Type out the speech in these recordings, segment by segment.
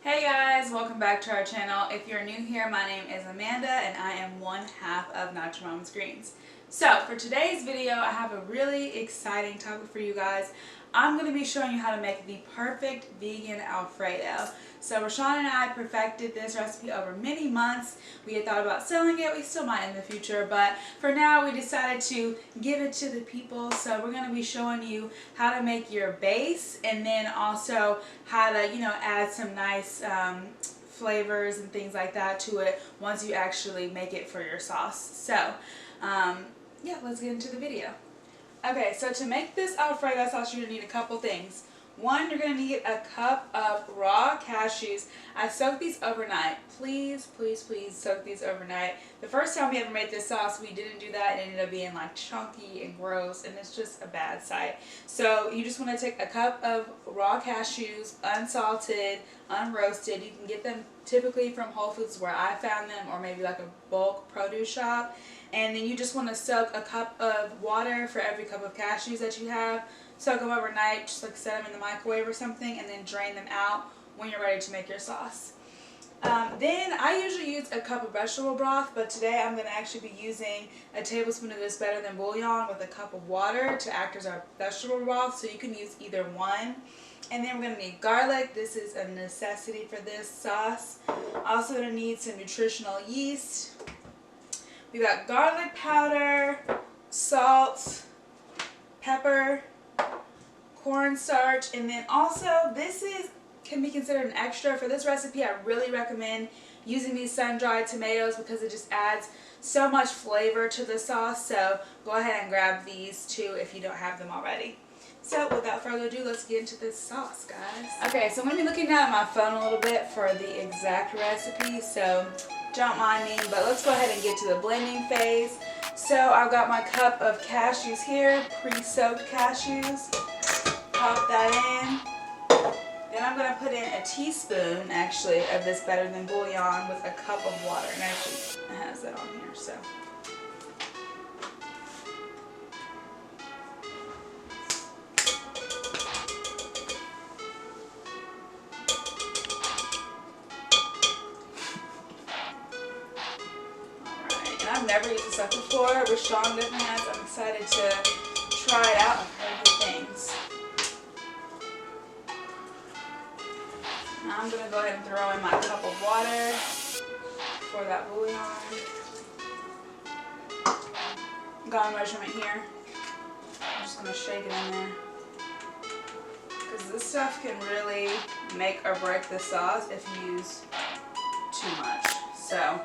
Hey guys, welcome back to our channel. If you're new here, my name is Amanda and I am one half of Natural Mom's Greens. So for today's video, I have a really exciting topic for you guys. I'm going to be showing you how to make the perfect vegan Alfredo. So Rashawn and I perfected this recipe over many months. We had thought about selling it. We still might in the future, but for now we decided to give it to the people. So we're going to be showing you how to make your base and then also how to, add some nice flavors and things like that to it once you actually make it for your sauce. So yeah, let's get into the video. Okay, so to make this Alfredo sauce, you're going to need a couple things. One, you're going to need a cup of raw cashews. I soaked these overnight. Please, please, please soak these overnight. The first time we ever made this sauce, we didn't do that. It ended up being like chunky and gross, and it's just a bad sight. So you just want to take a cup of raw cashews, unsalted, unroasted. You can get them typically from Whole Foods where I found them, or maybe like a bulk produce shop. And then you just want to soak a cup of water for every cup of cashews that you have. Soak them overnight, just like set them in the microwave or something, and then drain them out when you're ready to make your sauce. Then I usually use a cup of vegetable broth, but today I'm going to actually be using a tablespoon of this Better Than Bouillon with a cup of water to act as our vegetable broth, so you can use either one. And then we're going to need garlic. This is a necessity for this sauce. Also going to need some nutritional yeast. We've got garlic powder, salt, pepper, cornstarch, and then also this can be considered an extra. For this recipe, I really recommend using these sun-dried tomatoes because it just adds so much flavor to the sauce. So go ahead and grab these too if you don't have them already. So without further ado, let's get into this sauce, guys. Okay, so I'm going to be looking down at my phone a little bit for the exact recipe, so don't mind me, but let's go ahead and get to the blending phase. So I've got my cup of cashews here, pre-soaked cashews. Pop that in. Then I'm going to put in a teaspoon, actually, of this Better Than Bouillon with a cup of water. And actually, it has that on here, so. Alright, and I've never used this stuff before. Rashawn definitely has. I'm excited to try it out and heard good things. Now I'm going to go ahead and throw in my cup of water for that bouillon. Got a measurement here. I'm just going to shake it in there. Because this stuff can really make or break the sauce if you use too much. So,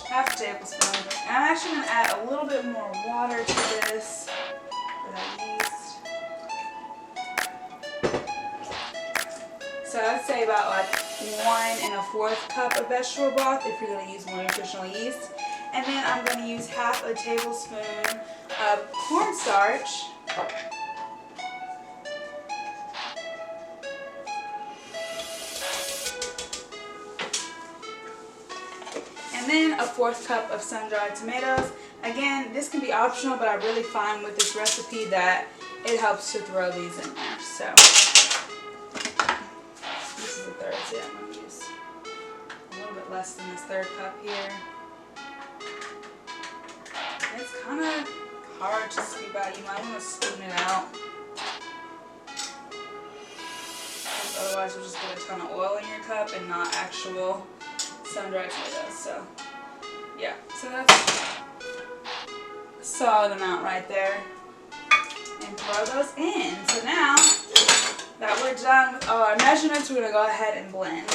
half a tablespoon. And I'm actually going to add a little bit more water to this for that yeast. So I'd say about like 1 1/4 cup of vegetable broth if you're going to use more nutritional yeast. And then I'm going to use half a tablespoon of cornstarch. And then a 1/4 cup of sun-dried tomatoes. Again, this can be optional, but I really find with this recipe that it helps to throw these in there. So so yeah, I'm going to use a little bit less than this 1/3 cup here. It's kind of hard to scoop out. You might want to spoon it out. Otherwise you'll just get a ton of oil in your cup and not actual sun-dried tomatoes. So yeah, so that's a solid amount right there. And throw those in. So now that we're done with all our measurements, we're going to go ahead and blend.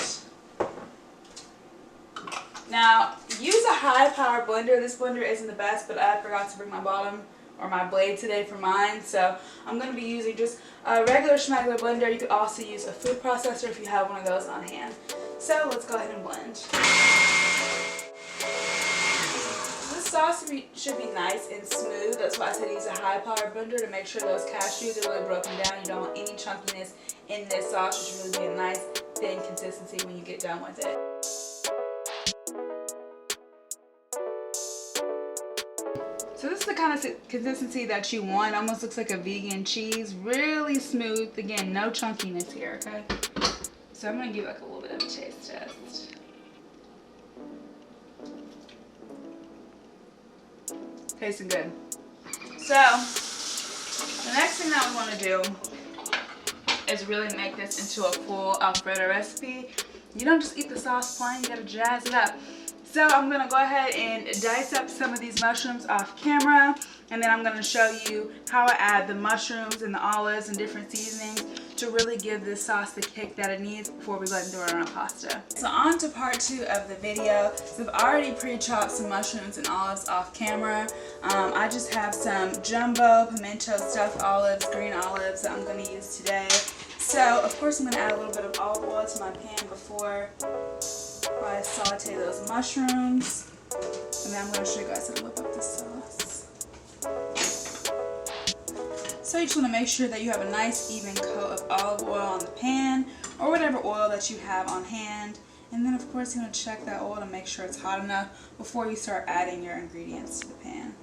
Now, use a high-power blender. This blender isn't the best, but I forgot to bring my bottom or my blade today for mine. So I'm going to be using just a regular schmegular blender. You could also use a food processor if you have one of those on hand. So let's go ahead and blend. Sauce should be nice and smooth. That's why I said use a high power blender to make sure those cashews are really broken down. You don't want any chunkiness in this sauce. It should really be a nice thin consistency when you get done with it. So this is the kind of consistency that you want. Almost looks like a vegan cheese. Really smooth. Again, no chunkiness here, okay? So I'm going to give like a little bit of a taste test. Tasting good. So the next thing that we want to do is really make this into a full Alfredo recipe. You don't just eat the sauce plain, you gotta jazz it up. So I'm gonna go ahead and dice up some of these mushrooms off camera, and then I'm gonna show you how I add the mushrooms and the olives and different seasonings to really give this sauce the kick that it needs before we go ahead and throw it on our pasta. So on to part 2 of the video. So I've already pre-chopped some mushrooms and olives off camera. I just have some jumbo pimento stuffed olives, green olives that I'm gonna use today. So of course I'm gonna add a little bit of olive oil to my pan before I saute those mushrooms. And then I'm gonna show you guys how to whip up the sauce. So you just want to make sure that you have a nice even coat of olive oil on the pan or whatever oil that you have on hand. And then of course you want to check that oil to make sure it's hot enough before you start adding your ingredients to the pan.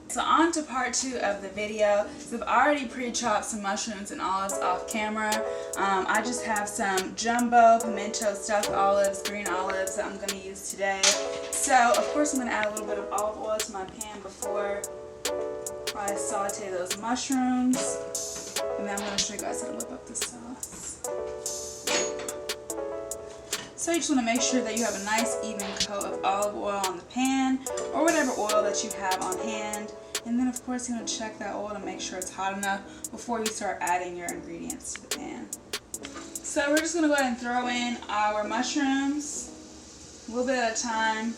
So on to part 2 of the video. So I've already pre-chopped some mushrooms and olives off camera. I just have some jumbo pimento stuffed olives, green olives that I'm going to use today. So of course I'm going to add a little bit of olive oil to my pan before I saute those mushrooms. And then I'm going to show you guys how to whip up the sauce. So you just want to make sure that you have a nice even coat of olive oil on the pan or whatever oil that you have on hand. And then of course you want to check that oil to make sure it's hot enough before you start adding your ingredients to the pan. So we're just going to go ahead and throw in our mushrooms a little bit at a time.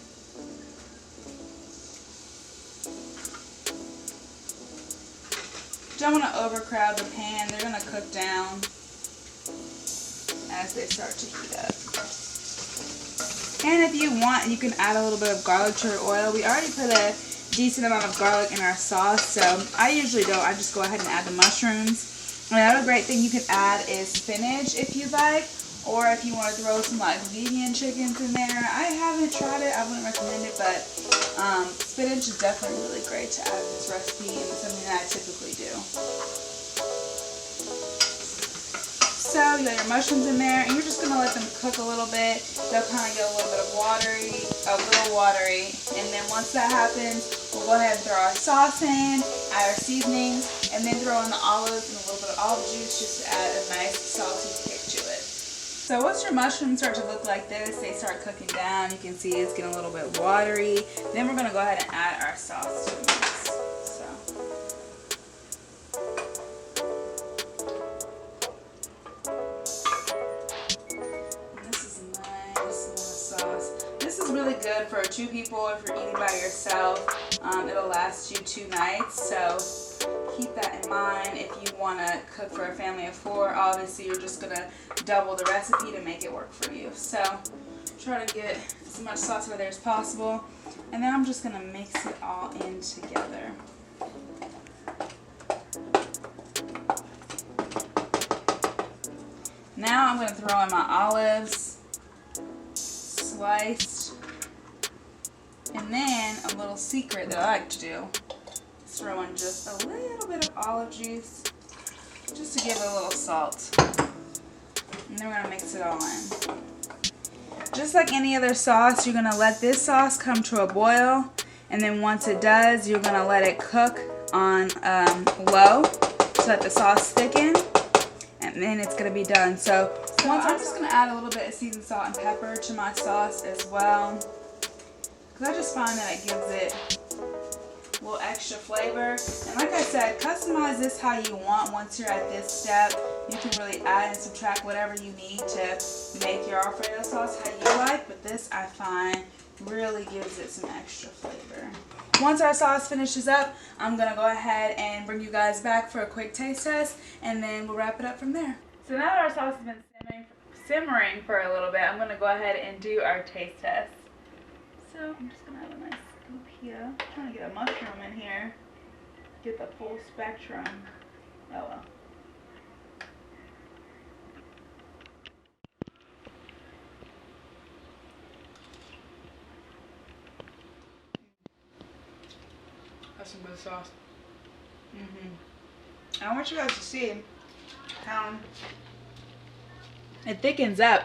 Don't want to overcrowd the pan. They're going to cook down as they start to heat up. And if you want, you can add a little bit of garlic to your oil. We already put a decent amount of garlic in our sauce, so I usually don't. I just go ahead and add the mushrooms. Another great thing you can add is spinach if you like, or if you want to throw some like vegan chickens in there. I haven't tried it. I wouldn't recommend it, but spinach is definitely really great to add to this recipe, and it's something that I typically do. So you got your mushrooms in there, and you're just going to let them cook a little bit. They'll kind of get a little bit of watery, and then once that happens, we'll go ahead and throw our sauce in, add our seasonings, and then throw in the olives and a little bit of olive juice just to add a nice salty kick to it. So once your mushrooms start to look like this, they start cooking down, you can see it's getting a little bit watery. Then we're going to go ahead and add our sauce to the mix. Really good for 2 people. If you're eating by yourself, it'll last you 2 nights, so keep that in mind. If you want to cook for a family of 4, obviously you're just going to double the recipe to make it work for you. So try to get as much sauce over there as possible, and then I'm just going to mix it all in together. Now I'm going to throw in my olives, sliced. And then a little secret that I like to do is throw in just a little bit of olive juice just to give it a little salt. And then we're going to mix it all in. Just like any other sauce, you're going to let this sauce come to a boil, and then once it does, you're going to let it cook on low so that the sauce thickens, and then it's going to be done. So I'm just going to add a little bit of seasoned salt and pepper to my sauce as well, because I just find that it gives it a little extra flavor. And like I said, customize this how you want. Once you're at this step, you can really add and subtract whatever you need to make your Alfredo sauce how you like, but this I find really gives it some extra flavor. Once our sauce finishes up, I'm going to go ahead and bring you guys back for a quick taste test, and then we'll wrap it up from there. So now that our sauce has been simmering for a little bit, I'm going to go ahead and do our taste test. So I'm just going to have a nice scoop here. I'm trying to get a mushroom in here. Get the full spectrum. Oh well. That's some good sauce. I want you guys to see how it thickens up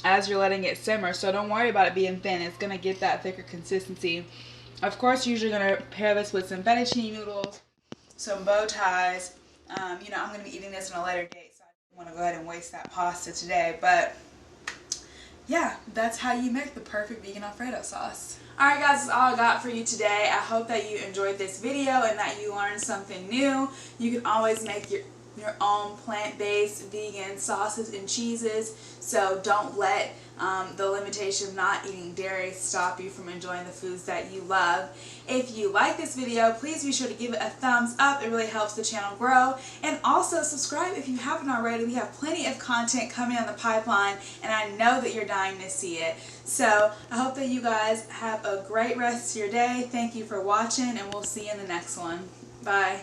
as you're letting it simmer. So don't worry about it being thin. It's going to get that thicker consistency. Of course, you're usually going to pair this with some fettuccine noodles, some bow ties. You know, I'm going to be eating this on a later date, so I don't want to go ahead and waste that pasta today. But yeah, that's how you make the perfect vegan Alfredo sauce. Alright guys, that's all I got for you today. I hope that you enjoyed this video and that you learned something new. You can always make your own plant-based vegan sauces and cheeses, so don't let the limitation of not eating dairy stop you from enjoying the foods that you love. If you like this video, please be sure to give it a thumbs up. It really helps the channel grow. And also subscribe if you haven't already. We have plenty of content coming on the pipeline, and I know that you're dying to see it. So I hope that you guys have a great rest of your day. Thank you for watching, and we'll see you in the next one. Bye.